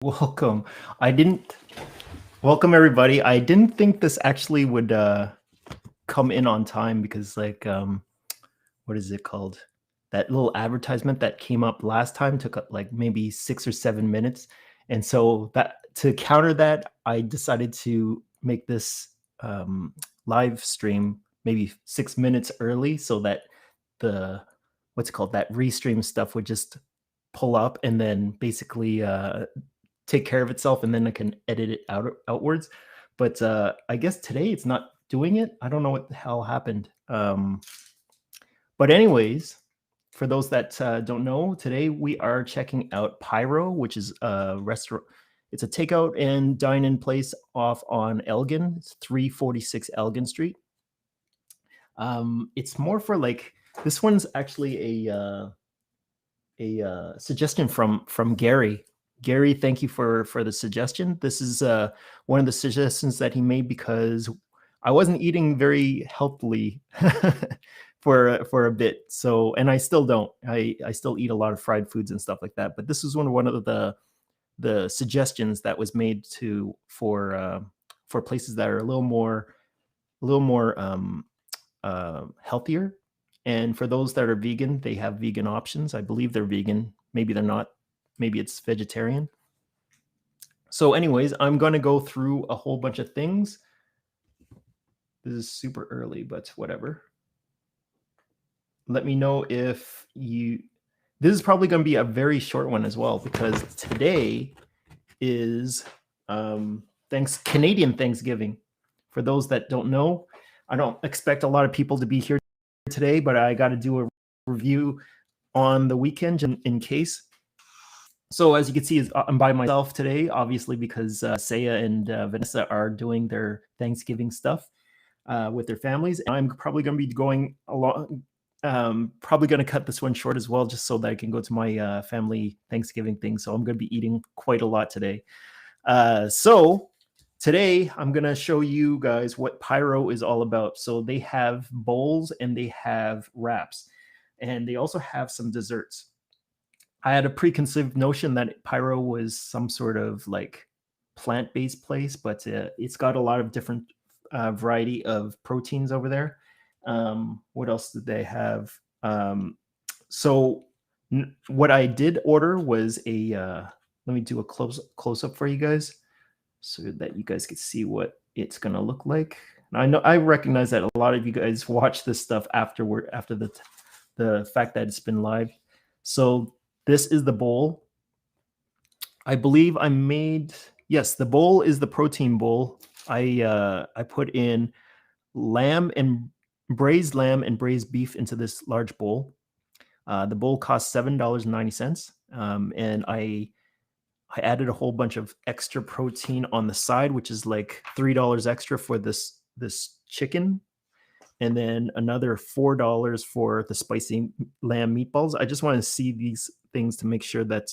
Welcome. I didn't welcome everybody. I didn't think this actually would come in on time because what is it called? That little advertisement that came up last time took up like maybe 6 or 7 minutes. And so that to counter that, I decided to make this live stream maybe 6 minutes early so that the what's it called, that restream stuff would just pull up and then basically take care of itself, and then I can edit it outwards. But I guess today it's not doing it. I don't know what the hell happened. But anyways, for those that don't know, today we are checking out Pyro, which is a restaurant. It's a takeout and dine-in place off on Elgin. It's 346 Elgin Street. It's more for like, this one's actually a suggestion from Gary. Gary, thank you for the suggestion. This is one of the suggestions that he made because I wasn't eating very healthily for a bit. So, and I still don't. I still eat a lot of fried foods and stuff like that. But this is one of the suggestions that was made for places that are a little more healthier. And for those that are vegan, they have vegan options. I believe they're vegan. Maybe they're not. Maybe it's vegetarian. So anyways, I'm going to go through a whole bunch of things. This is super early, but whatever. Let me know if you... This is probably going to be a very short one as well, because today is Canadian Thanksgiving. For those that don't know, I don't expect a lot of people to be here today, but I got to do a review on the weekend in case. So as you can see, I'm by myself today, obviously, because Saya and Vanessa are doing their Thanksgiving stuff with their families. And I'm probably going to be going along, probably going to cut this one short as well, just so that I can go to my family Thanksgiving thing. So I'm going to be eating quite a lot today. So today I'm going to show you guys what Pyro is all about. So they have bowls and they have wraps, and they also have some desserts. I had a preconceived notion that Pyro was some sort of like plant-based place, but it's got a lot of different variety of proteins over there. What else did they have? So what I did order was let me do a close-up for you guys so that you guys can see what it's gonna look like. And I recognize that a lot of you guys watch this stuff after the fact that it's been live. So this is the bowl. I believe I made, yes, the bowl is the protein bowl. I put in braised lamb and braised beef into this large bowl. The bowl cost $7.90. And I added a whole bunch of extra protein on the side, which is like $3 extra for this chicken. And then another $4 for the spicy lamb meatballs. I just want to see these things to make sure that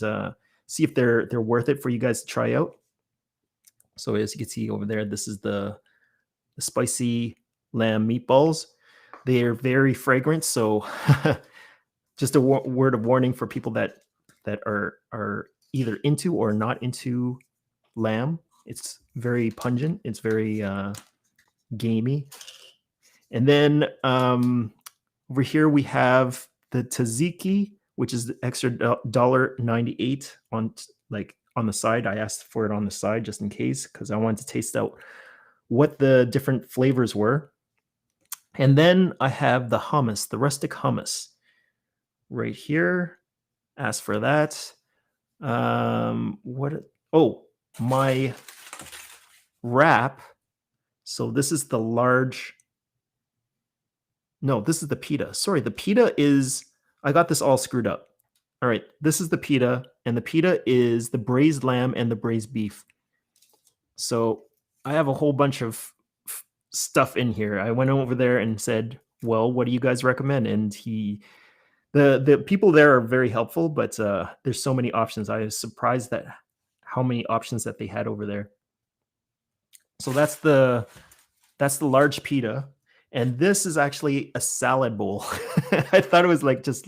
see if they're worth it for you guys to try out. So as you can see over there, this is the spicy lamb meatballs. They are very fragrant, so just a word of warning for people that are either into or not into lamb. It's very pungent. It's very gamey. And then over here we have the tzatziki, which is the extra $1.98 on the side. I asked for it on the side just in case, because I wanted to taste out what the different flavors were. And then I have the hummus, the rustic hummus, right here. Asked for that. My wrap. So this is the large. No, this is the pita. Sorry, the pita is, I got this all screwed up. All right, this is the pita, and the pita is the braised lamb and the braised beef. So I have a whole bunch of stuff in here. I went over there and said, well, what do you guys recommend? And the people there are very helpful, but there's so many options. I was surprised that how many options that they had over there. So that's the large pita. And this is actually a salad bowl. I thought it was like just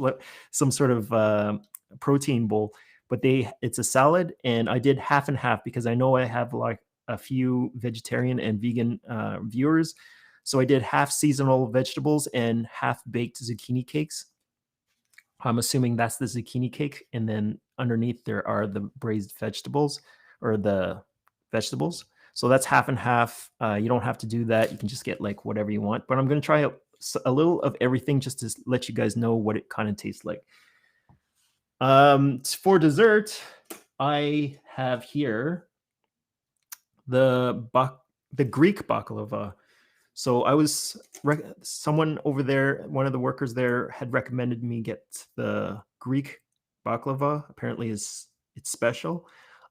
some sort of protein bowl, but it's a salad, and I did half and half because I know I have like a few vegetarian and vegan viewers. So I did half seasonal vegetables and half baked zucchini cakes. I'm assuming that's the zucchini cake, and then underneath there are the braised vegetables or the vegetables. So that's half and half. You don't have to do that. You can just get like whatever you want. But I'm going to try a little of everything just to let you guys know what it kind of tastes like. For dessert, I have here the Greek baklava. So I was someone over there, one of the workers there, had recommended me get the Greek baklava. Apparently, it's special.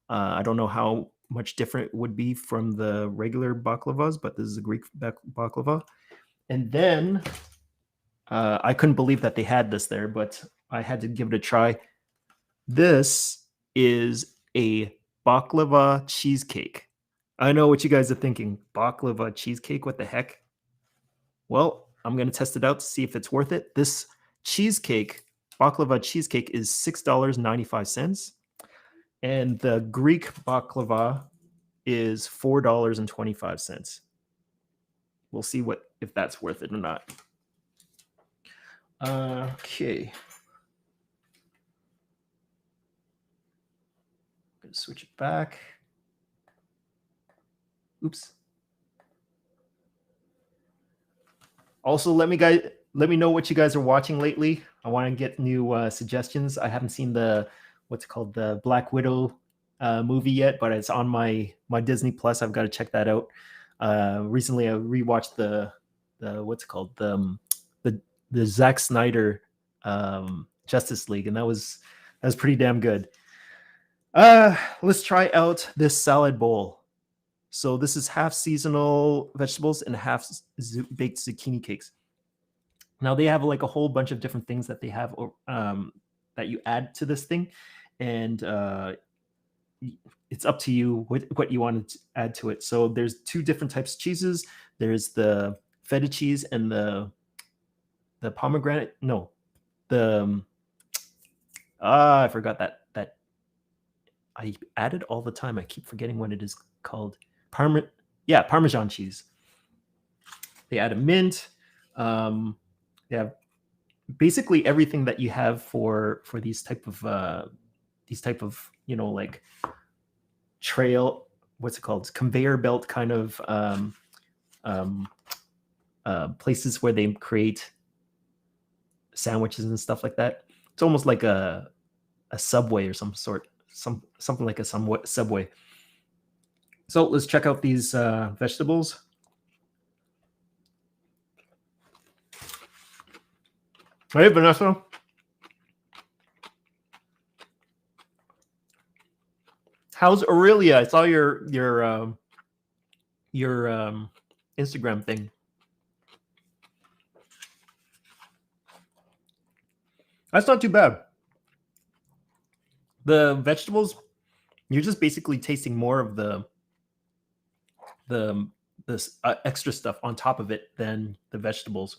I don't know how much different it would be from the regular baklavas, but this is a Greek baklava. And then I couldn't believe that they had this there, but I had to give it a try. This is a baklava cheesecake. I know what you guys are thinking. Baklava cheesecake? What the heck? Well, I'm going to test it out to see if it's worth it. This cheesecake, baklava cheesecake, is $6.95. And the Greek baklava is $4.25. We'll see if that's worth it or not. Okay. I'm going to switch it back. Oops. Also, let me know what you guys are watching lately. I want to get new suggestions. I haven't seen the Black Widow movie yet, but it's on my Disney Plus. I've got to check that out. Recently, I rewatched the Zack Snyder Justice League, and that was pretty damn good. Let's try out this salad bowl. So this is half seasonal vegetables and half baked zucchini cakes. Now they have like a whole bunch of different things that they have that you add to this thing, and it's up to you what you want to add to it. So there's two different types of cheeses. There's the feta cheese and the pomegranate. No, I forgot that I add it all the time. I keep forgetting what it is called. Parmesan cheese. They add a mint. They have basically everything that you have for these type of like trail, what's it called, conveyor belt kind of places where they create sandwiches and stuff like that. It's almost like a Subway or something like a Subway. So let's check out these vegetables. Hey, Vanessa. How's Aurelia? I saw your Instagram thing. That's not too bad. The vegetables, you're just basically tasting more of this extra stuff on top of it than the vegetables.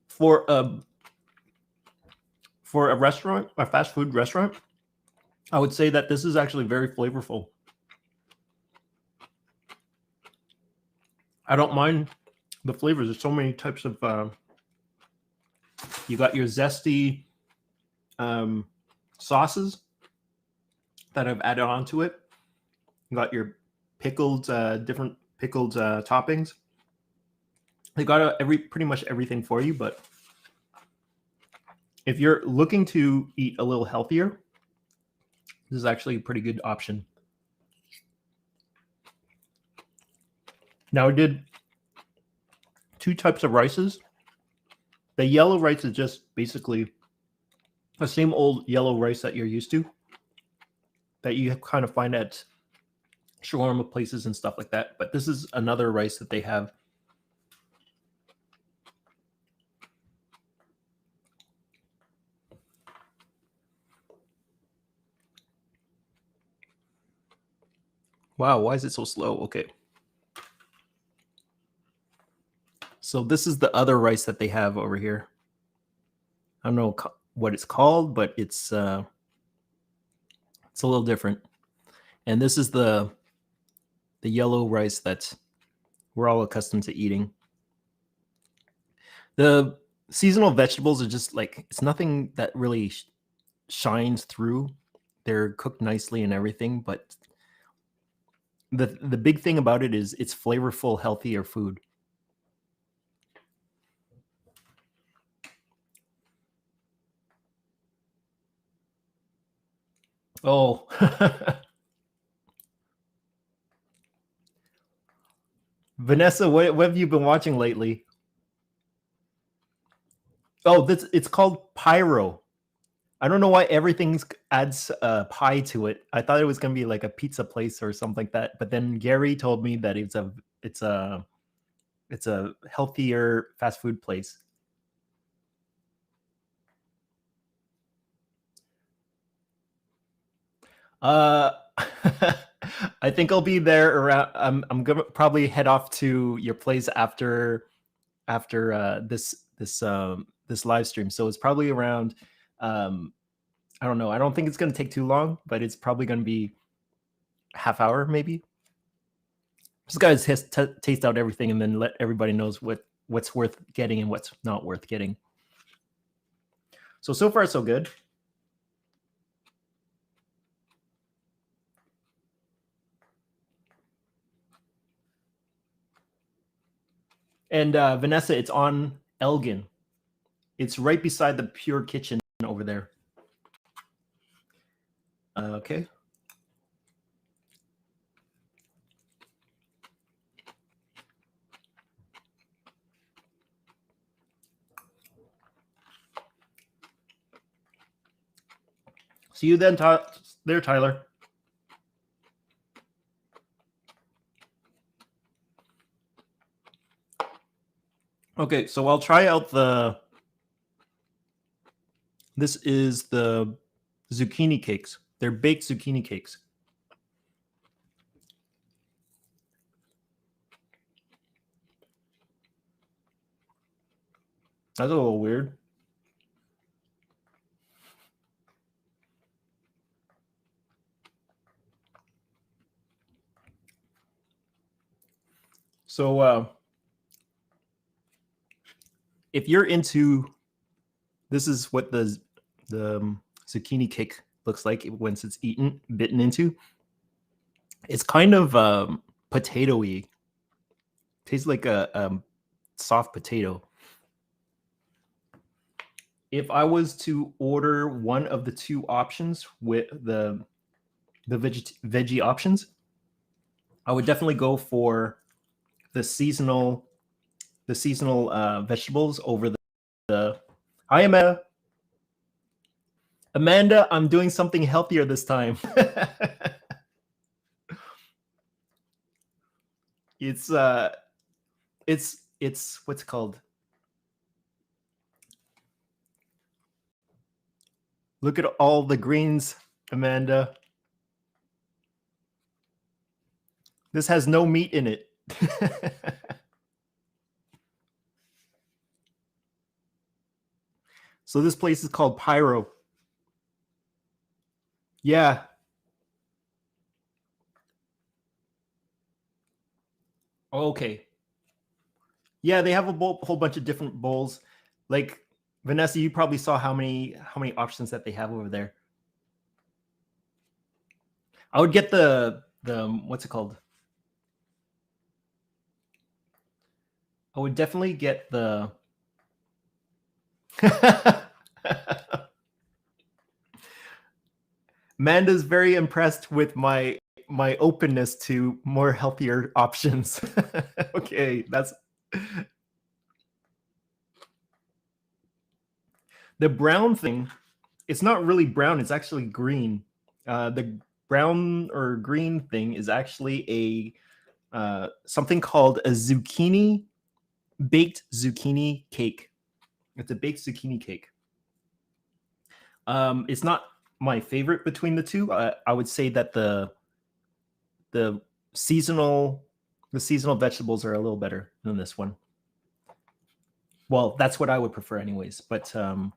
For a restaurant, a fast food restaurant, I would say that this is actually very flavorful. I don't mind the flavors. There's so many types of. You got your zesty sauces that I've added onto it. You got your pickled, different pickled toppings. They got pretty much everything for you, but if you're looking to eat a little healthier, this is actually a pretty good option. Now I did two types of rices. The yellow rice is just basically the same old yellow rice that you're used to, that you kind of find at shawarma places and stuff like that. But this is another rice that they have. Wow, why is it so slow? Okay. So this is the other rice that they have over here. I don't know what it's called, but it's a little different. And this is the yellow rice that we're all accustomed to eating. The seasonal vegetables are just like, it's nothing that really shines through. They're cooked nicely and everything, but the big thing about it is it's flavorful, healthier food. Oh. Vanessa, what have you been watching lately? Oh, it's called Pyro. I don't know why everything adds pie to it. I thought it was gonna be like a pizza place or something like that, but then Gary told me that it's a healthier fast food place. Uh, I think I'll be there around. I'm gonna probably head off to your place after this live stream. So it's probably around. I don't know. I don't think it's gonna take too long, but it's probably gonna be half hour maybe. Just guys taste out everything and then let everybody knows what's worth getting and what's not worth getting. So far so good. And Vanessa, it's on Elgin. It's right beside the Pure Kitchen over there. Okay. See you then, there, Tyler. Okay, so I'll try out this is the zucchini cakes. They're baked zucchini cakes. That's a little weird. So if you're into, this is what the zucchini cake looks like once it's bitten into. It's kind of potatoey. Tastes like a soft potato. If I was to order one of the two options with the veggie options, I would definitely go for the seasonal vegetables over the I am Amanda, I'm doing something healthier this time. It's what's it called? Look at all the greens, Amanda. This has no meat in it. So this place is called Pyro. Yeah. Okay. Yeah, they have a whole bunch of different bowls. Like Vanessa, you probably saw how many options that they have over there. I would get the what's it called? I would definitely get the Amanda's very impressed with my openness to more healthier options. Okay, that's the brown thing. It's not really brown, it's actually green. The brown or green thing is actually a something called a baked zucchini cake. It's a baked zucchini cake. It's not my favorite between the two. I would say that the seasonal vegetables are a little better than this one. Well, that's what I would prefer anyways. But some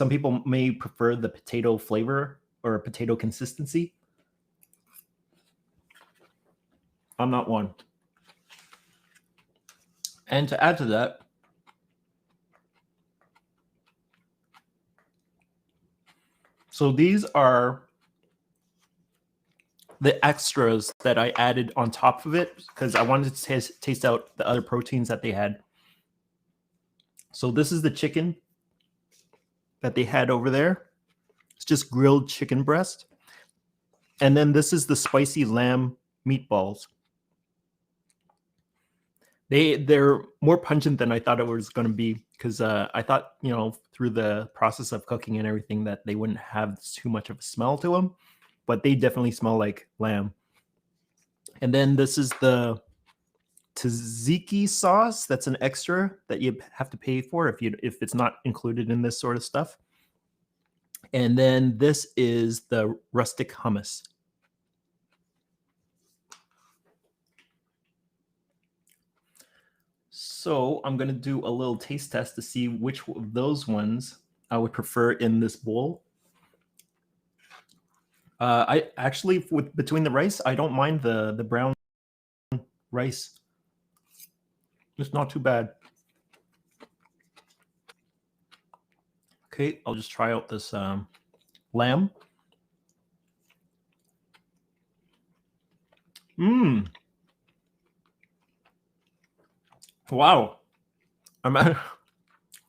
people may prefer the potato flavor or potato consistency. I'm not one. And to add to that, so these are the extras that I added on top of it because I wanted to taste out the other proteins that they had. So this is the chicken that they had over there. It's just grilled chicken breast. And then this is the spicy lamb meatballs. They're more pungent than I thought it was going to be because I thought, through the process of cooking and everything that they wouldn't have too much of a smell to them, but they definitely smell like lamb. And then this is the tzatziki sauce. That's an extra that you have to pay for if it's not included in this sort of stuff. And then this is the rustic hummus. So I'm going to do a little taste test to see which of those ones I would prefer in this bowl. I actually, between the rice, I don't mind the brown rice. It's not too bad. Okay, I'll just try out this lamb. Wow. The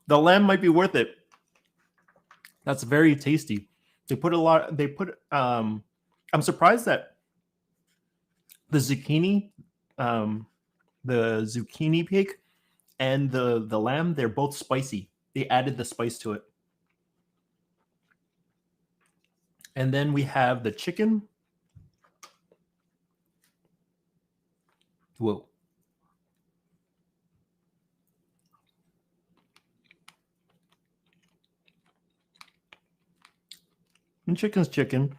lamb might be worth it. That's very tasty. I'm surprised that the zucchini cake and the lamb, they're both spicy. They added the spice to it. And then we have the chicken. Whoa. And chicken's chicken.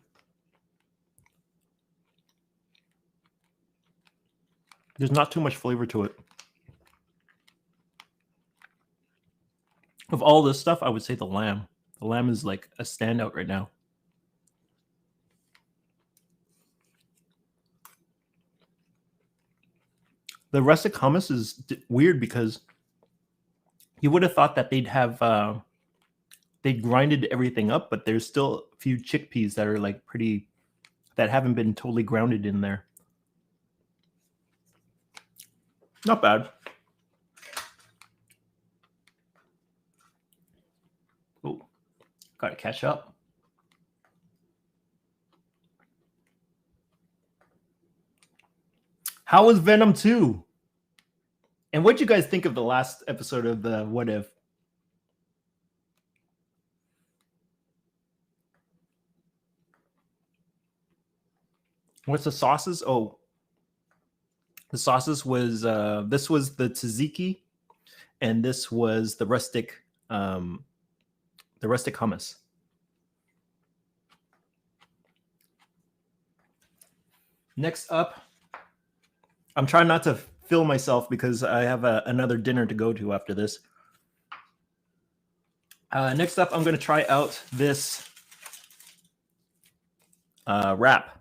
There's not too much flavor to it. Of all this stuff, I would say the lamb. The lamb is like a standout right now. The rustic hummus is weird because you would have thought that they grinded everything up, but there's still a few chickpeas that are like that haven't been totally grounded in there. Not bad. Oh, gotta catch up. How was Venom 2? And what'd you guys think of the last episode of the What If? What's the sauces? Oh, the sauces was this was the tzatziki, and this was the rustic hummus. Next up, I'm trying not to fill myself because I have another dinner to go to after this. Next up, I'm going to try out this wrap.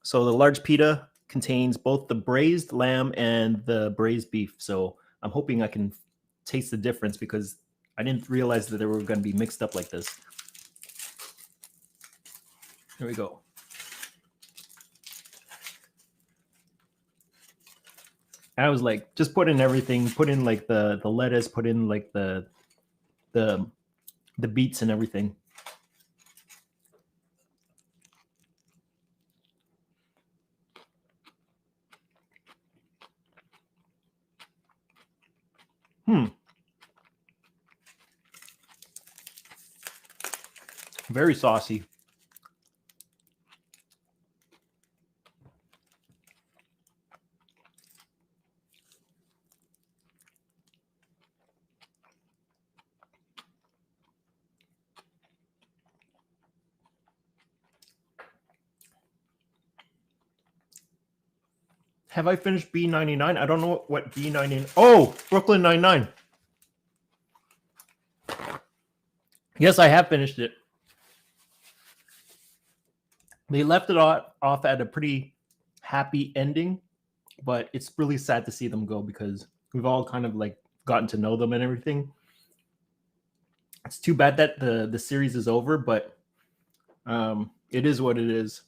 So the large pita contains both the braised lamb and the braised beef. So I'm hoping I can taste the difference because I didn't realize that they were going to be mixed up like this. Here we go. I was like, just put in everything, put in like the lettuce, put in like the beets and everything. Very saucy. Have I finished B99? I don't know what B99. Oh, Brooklyn 99. Yes, I have finished it. They left it off at a pretty happy ending, but it's really sad to see them go because we've all kind of like gotten to know them and everything. It's too bad that the series is over, but it is what it is.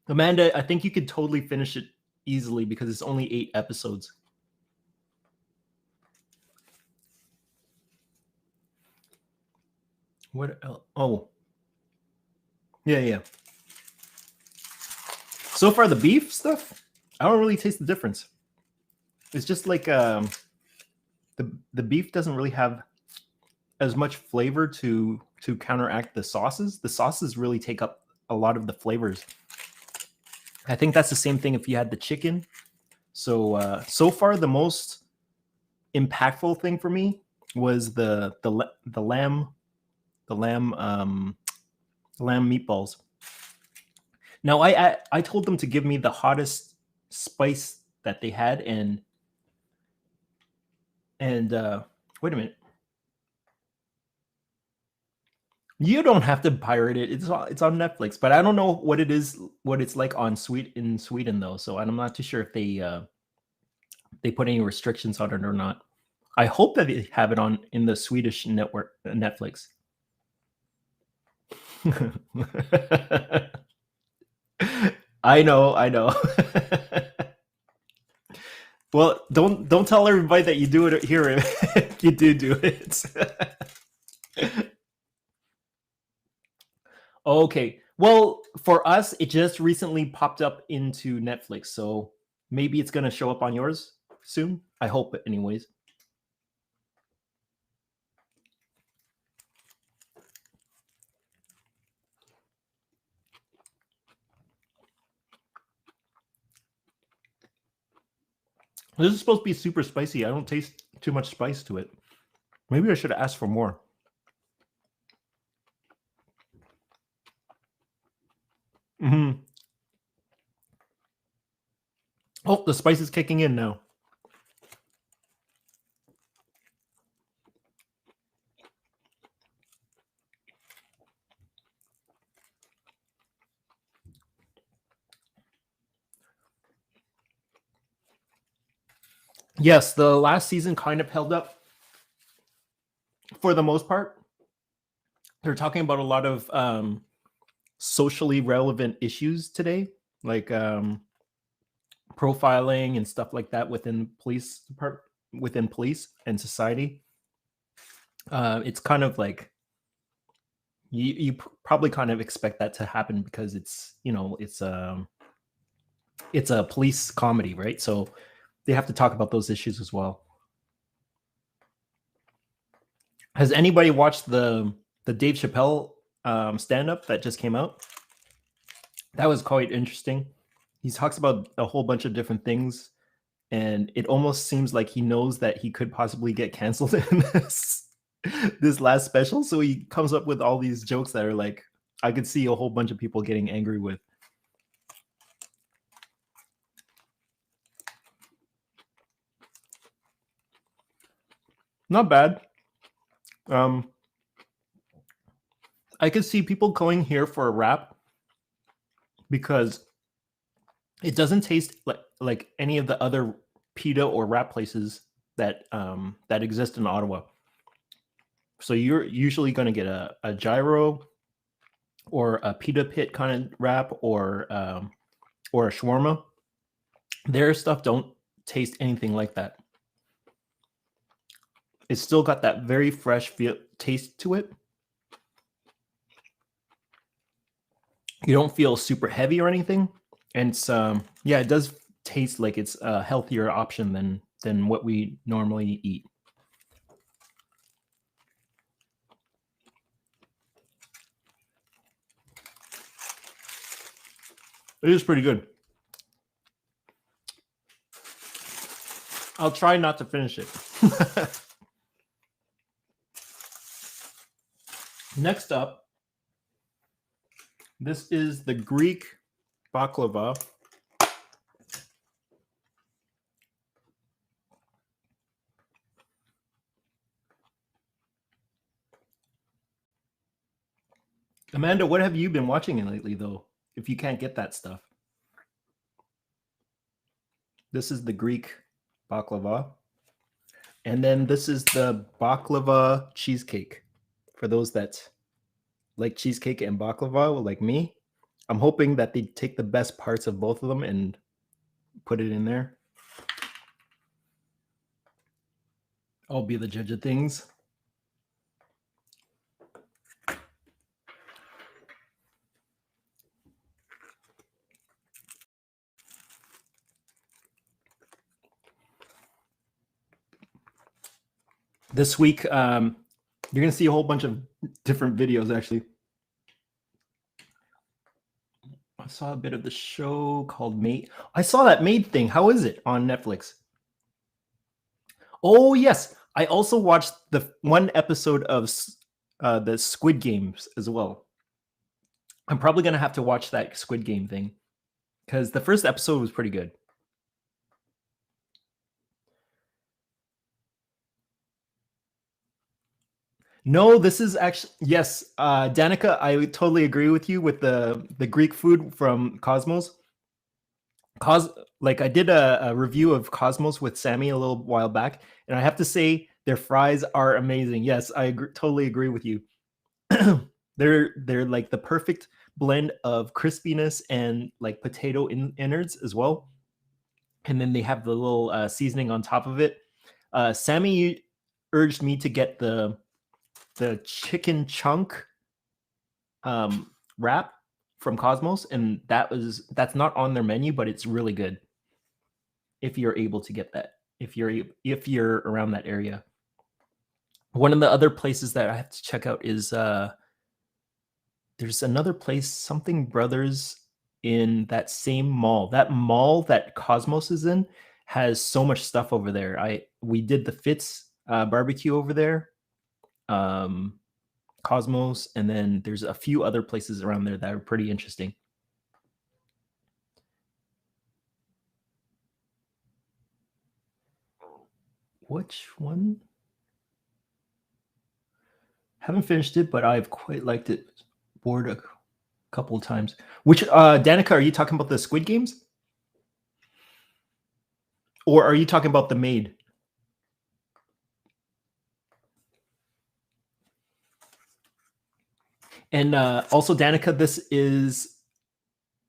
Amanda, I think you could totally finish it easily because it's only 8 episodes. What else? Oh, yeah. So far, the beef stuff, I don't really taste the difference. It's just like the beef doesn't really have as much flavor to counteract the sauces. The sauces really take up a lot of the flavors. I think that's the same thing if you had the chicken. So so far, the most impactful thing for me was the lamb meatballs. Now I told them to give me the hottest spice that they had, and wait a minute. You don't have to pirate it. It's on Netflix, but I don't know what it's like in Sweden though. So I'm not too sure if they put any restrictions on it or not. I hope that they have it on in the Swedish network Netflix. I know. Well, don't tell everybody that you do it here if you do it. Okay. Well, for us, it just recently popped up into Netflix, so maybe it's gonna show up on yours soon. I hope, anyways. This is supposed to be super spicy. I don't taste too much spice to it. Maybe I should have asked for more. Mm-hmm. Oh, the spice is kicking in now. Yes, the last season kind of held up for the most part. They're talking about a lot of socially relevant issues today, like profiling and stuff like that within police and society. It's kind of like you probably kind of expect that to happen because it's it's a police comedy, right? So they have to talk about those issues as well. Has anybody watched the Dave Chappelle stand up that just came out? That was quite interesting. He talks about a whole bunch of different things, and it almost seems like he knows that he could possibly get canceled in this last special. So he comes up with all these jokes that are like, I could see a whole bunch of people getting angry with. Not bad. I could see people going here for a wrap because it doesn't taste like any of the other pita or wrap places that that exist in Ottawa. So you're usually going to get a gyro or a pita pit kind of wrap or a shawarma. Their stuff don't taste anything like that. It's still got that very fresh taste to it. You don't feel super heavy or anything, and it's yeah, it does taste like it's a healthier option than what we normally eat. It is pretty good. I'll try not to finish it. Next up, this is the Greek baklava. Amanda, what have you been watching lately, though? If you can't get that stuff, this is the Greek baklava, and then this is the baklava cheesecake. For those that like cheesecake and baklava, like me, I'm hoping that they take the best parts of both of them and put it in there. I'll be the judge of things. This week, you're going to see a whole bunch of different videos, actually. I saw a bit of the show called Mate. I saw that Maid thing. How is it on Netflix? Oh, yes. I also watched the one episode of the Squid Games as well. I'm probably going to have to watch that Squid Game thing because the first episode was pretty good. No, this is actually, yes, Danica, I totally agree with you with the Greek food from Cosmos. Like I did a review of Cosmos with Sammy a little while back, and I have to say their fries are amazing. Yes, I totally agree with you. They're like the perfect blend of crispiness and like potato innards as well, and then they have the little seasoning on top of it. Sammy urged me to get the chicken chunk wrap from Cosmos, and that's not on their menu, but it's really good if you're able to get that, if you're around that area. One of the other places that I have to check out is there's another place, Something Brothers, in that same mall. That mall that Cosmos is in has so much stuff over there. We did the Fitz barbecue over there. Cosmos, and then there's a few other places around there that are pretty interesting. Which one? Haven't finished it, but I've quite liked it. Bored a couple of times. Which Danica, are you talking about the Squid Games? Or are you talking about The Maid? And also, Danica, this is.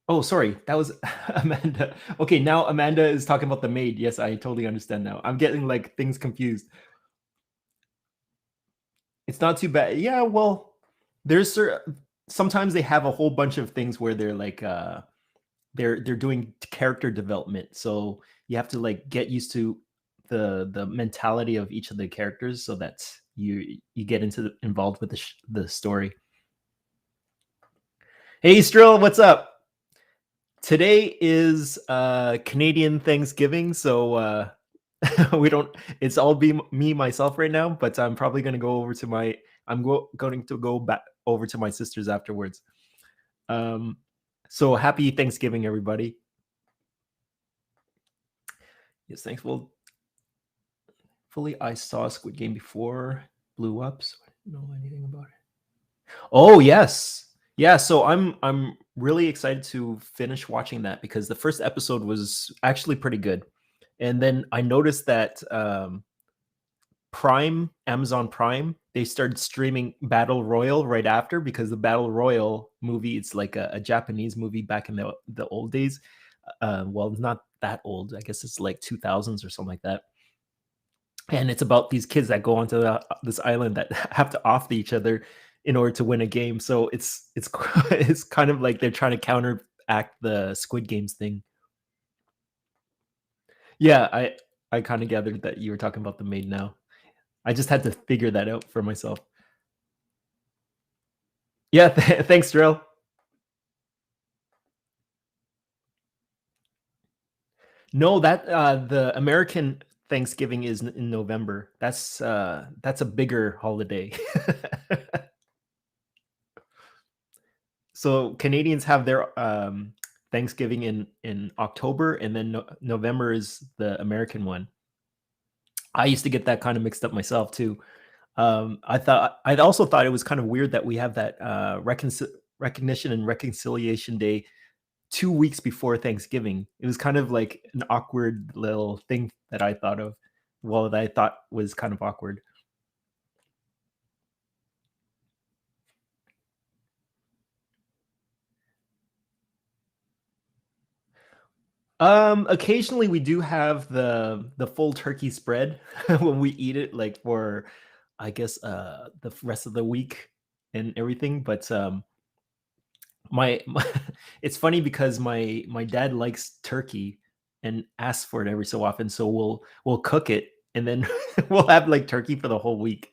Oh, sorry, that was Amanda. Okay, now Amanda is talking about The Maid. Yes, I totally understand now. I'm getting like things confused. It's not too bad. Yeah, well, there's sometimes they have a whole bunch of things where they're like they're doing character development. So you have to like get used to the mentality of each of the characters so that you get involved with the story. Hey Strill, what's up? Today is Canadian Thanksgiving, so we don't. It's all be me myself right now, but I'm probably going to go over to my. Going to go back over to my sister's afterwards. So happy Thanksgiving, everybody. Yes, thanks. Well, fully, I saw Squid Game before blew up, so I didn't know anything about it. Oh yes, yeah. So I'm really excited to finish watching that because the first episode was actually pretty good, and then I noticed that Amazon Prime, they started streaming Battle Royale right after because the Battle Royale movie, it's like a Japanese movie back in the old days. Well, it's not that old. I guess it's like 2000s or something like that. And it's about these kids that go onto this island that have to off each other in order to win a game. So it's it's kind of like they're trying to counteract the Squid Games thing. Yeah, I kind of gathered that you were talking about The Maid now. I just had to figure that out for myself. Yeah, thanks, Drill. No, that the American Thanksgiving is in November. That's a bigger holiday. So Canadians have their Thanksgiving in October, and then November is the American one. I used to get that kind of mixed up myself too. I also thought it was kind of weird that we have that recognition and reconciliation day 2 weeks before Thanksgiving. It was kind of like an awkward little thing that I thought of. Well, that I thought was kind of awkward. Occasionally we do have the full turkey spread when we eat it, like for I guess the rest of the week and everything. But my it's funny because my dad likes turkey and asks for it every so often, so we'll cook it and then we'll have like turkey for the whole week.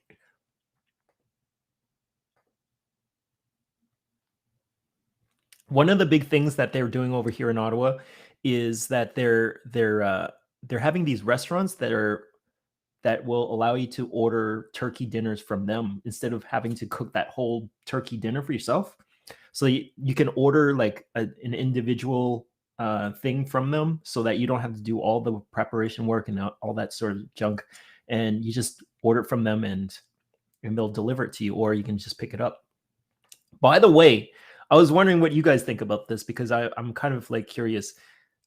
One of the big things that they're doing over here in Ottawa is that they're having these restaurants that will allow you to order turkey dinners from them instead of having to cook that whole turkey dinner for yourself. So you can order like an individual thing from them so that you don't have to do all the preparation work and all that sort of junk. And you just order it from them and they'll deliver it to you, or you can just pick it up. By the way, I was wondering what you guys think about this because I'm kind of like curious.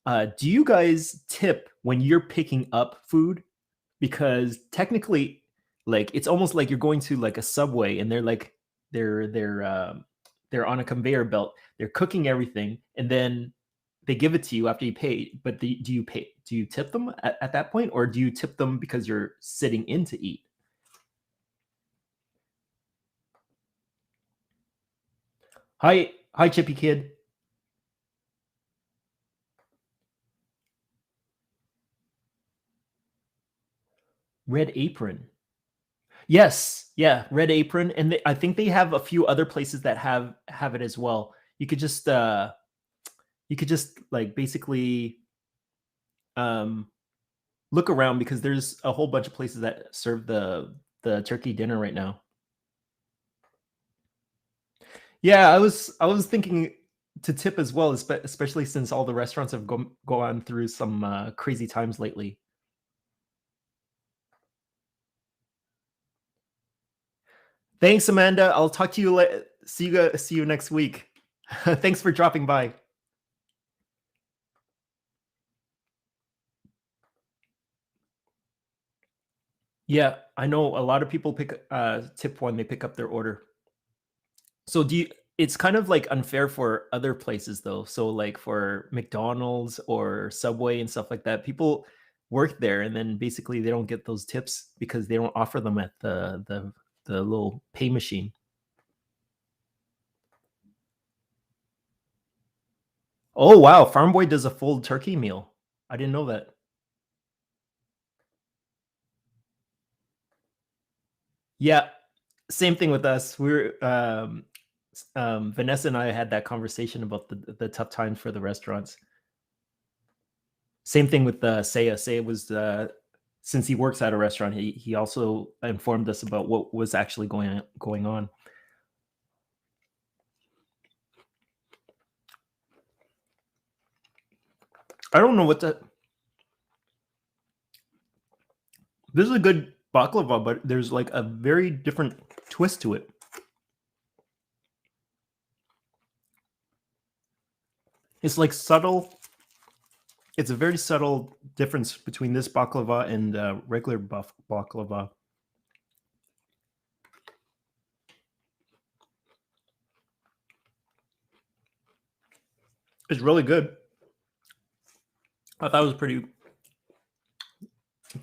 Do you guys tip when you're picking up food? Because technically, like it's almost like you're going to like a Subway and they're on a conveyor belt. They're cooking everything and then they give it to you after you pay. But do you pay? Do you tip them at that point, or do you tip them because you're sitting in to eat? Hi, Chippy Kid. Red Apron. Yes, yeah, Red Apron, and I think they have a few other places that have it as well. You could just like basically um look around because there's a whole bunch of places that serve the turkey dinner right now. Yeah, I was thinking to tip as well, especially since all the restaurants have gone through some crazy times lately. Thanks, Amanda. I'll talk to you later. See you next week. Thanks for dropping by. Yeah, I know a lot of people tip when they pick up their order. So do you it's kind of like unfair for other places though. So like for McDonald's or Subway and stuff like that, people work there and then basically they don't get those tips because they don't offer them at the little pay machine. Oh wow, Farm Boy does a full turkey meal. I didn't know that. Yeah, same thing with us. Vanessa and I had that conversation about the tough times for the restaurants. Same thing with Saya. Saya was since he works at a restaurant, he also informed us about what was actually going on. I don't know what that. This is a good baklava, but there's like a very different twist to it. It's like subtle. It's a very subtle difference between this baklava and regular baklava. It's really good. I thought it was pretty.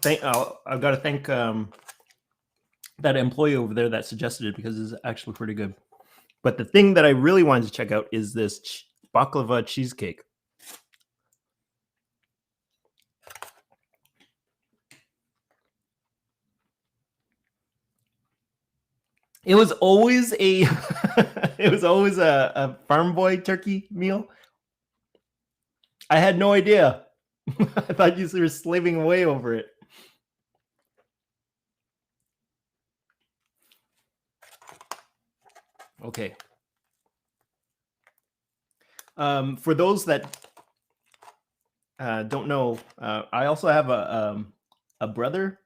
I've got to thank that employee over there that suggested it because it's actually pretty good. But the thing that I really wanted to check out is this baklava cheesecake. It was always a it was always a farm boy turkey meal. I had no idea. I thought you were slaving away over it. Okay. For those that don't know, I also have a brother,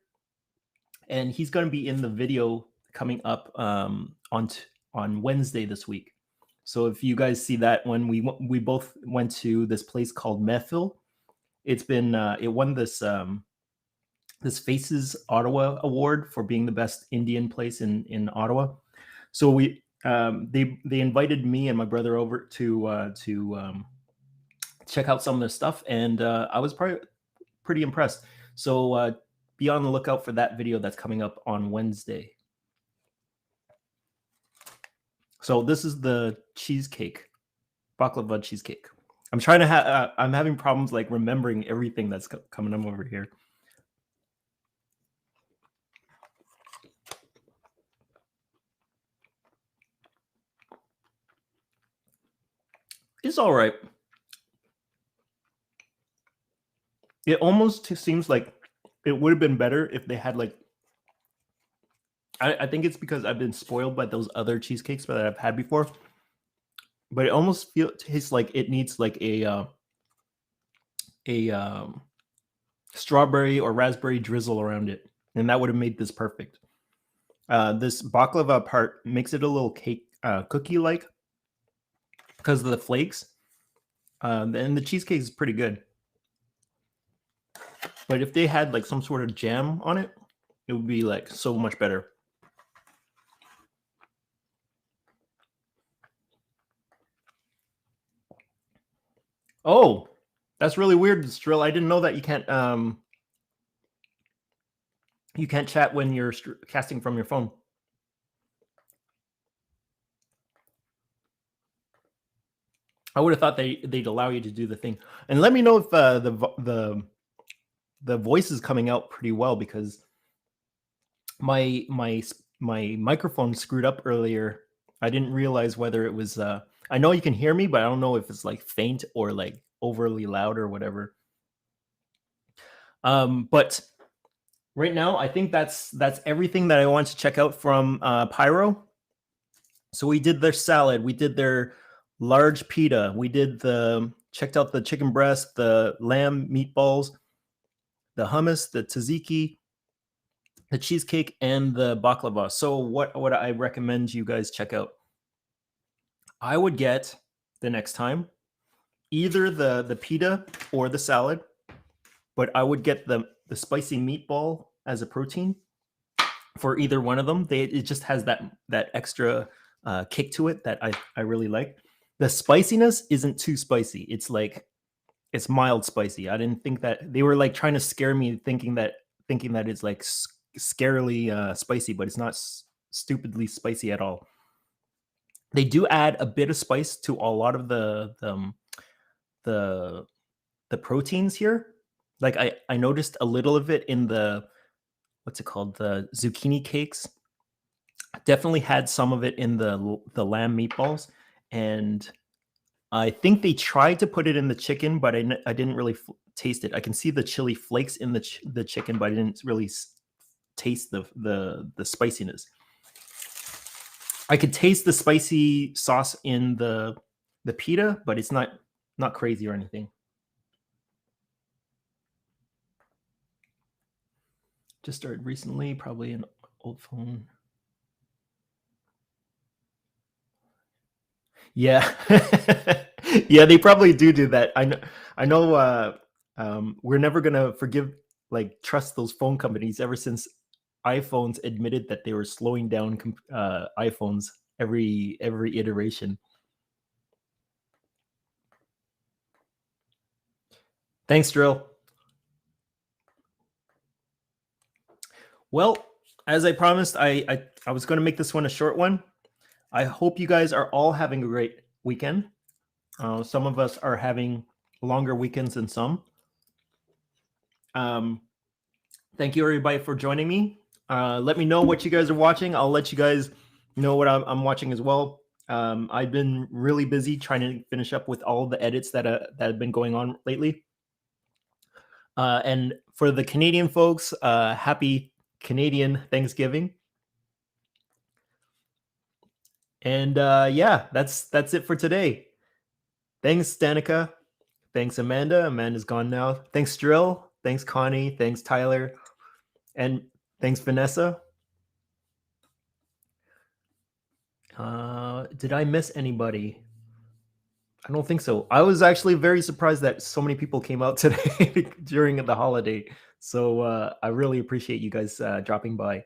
and he's going to be in the video coming up on Wednesday this week. So if you guys see that, when we both went to this place called Methil, it's been it won this this Faces Ottawa award for being the best Indian place in Ottawa. So we they invited me and my brother over to check out some of their stuff, and I was pretty impressed. So be on the lookout for that video that's coming up on Wednesday. So this is the cheesecake, baklava cheesecake. I'm trying to I'm having problems like remembering everything that's coming up over here. It's all right. It almost seems like it would have been better if they had like, I think it's because I've been spoiled by those other cheesecakes that I've had before, but it almost tastes like it needs like a strawberry or raspberry drizzle around it, and that would have made this perfect. This baklava part makes it a little cake cookie like because of the flakes, and the cheesecake is pretty good. But if they had like some sort of jam on it, it would be like so much better. Oh, that's really weird, Strill. I didn't know that you can't chat when you're casting from your phone. I would have thought they'd allow you to do the thing. And let me know if the voice is coming out pretty well, because my microphone screwed up earlier. I didn't realize whether it was I know you can hear me, but I don't know if it's like faint or like overly loud or whatever. But right now I think that's everything that I want to check out from Pyro. So we did their salad, we did their large pita, we did checked out the chicken breast, the lamb meatballs, the hummus, the tzatziki, the cheesecake, and the baklava. So what would I recommend you guys check out? I would get the next time either the pita or the salad, but I would get the spicy meatball as a protein for either one of them. It just has that extra kick to it that I really like. The spiciness isn't too spicy. It's like, it's mild spicy. I didn't think that they were like trying to scare me, thinking that it's like scarily spicy, but it's not stupidly spicy at all. They do add a bit of spice to a lot of the proteins here. Like I noticed a little of it in the, what's it called, the zucchini cakes. Definitely had some of it in the lamb meatballs, and I think they tried to put it in the chicken, but I didn't really taste it. I can see the chili flakes in the chicken, but I didn't really taste the spiciness. I could taste the spicy sauce in the pita, but it's not crazy or anything. Just started recently, probably an old phone. Yeah. Yeah, they probably do that. I know we're never gonna trust those phone companies, ever since iPhones admitted that they were slowing down iPhones every iteration. Thanks, Drill. Well, as I promised, I was going to make this one a short one. I hope you guys are all having a great weekend. Some of us are having longer weekends than some. Thank you, everybody, for joining me. Let me know what you guys are watching. I'll let you guys know what I'm watching as well. I've been really busy trying to finish up with all the edits that have been going on lately. And for the Canadian folks, happy Canadian Thanksgiving. And yeah, that's it for today. Thanks, Danica. Thanks, Amanda. Amanda's gone now. Thanks, Drill. Thanks, Connie. Thanks, Tyler. And thanks, Vanessa. Did I miss anybody? I don't think so. I was actually very surprised that so many people came out today during the holiday. So I really appreciate you guys dropping by.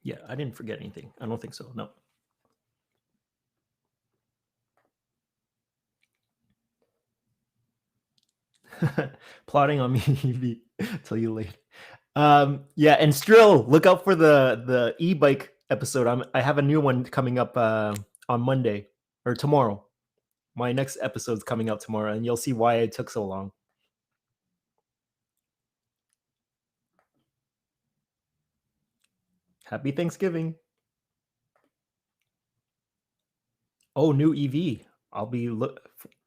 Yeah, I didn't forget anything. I don't think so. No. Plotting on me tell you later. Yeah, and Strill, look out for the e-bike episode. I have a new one coming up on Monday or tomorrow. My next episode's coming out tomorrow, and you'll see why it took so long. Happy Thanksgiving. Oh, new EV. I'll be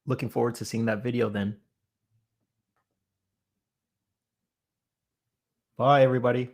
looking forward to seeing that video then. Bye, everybody.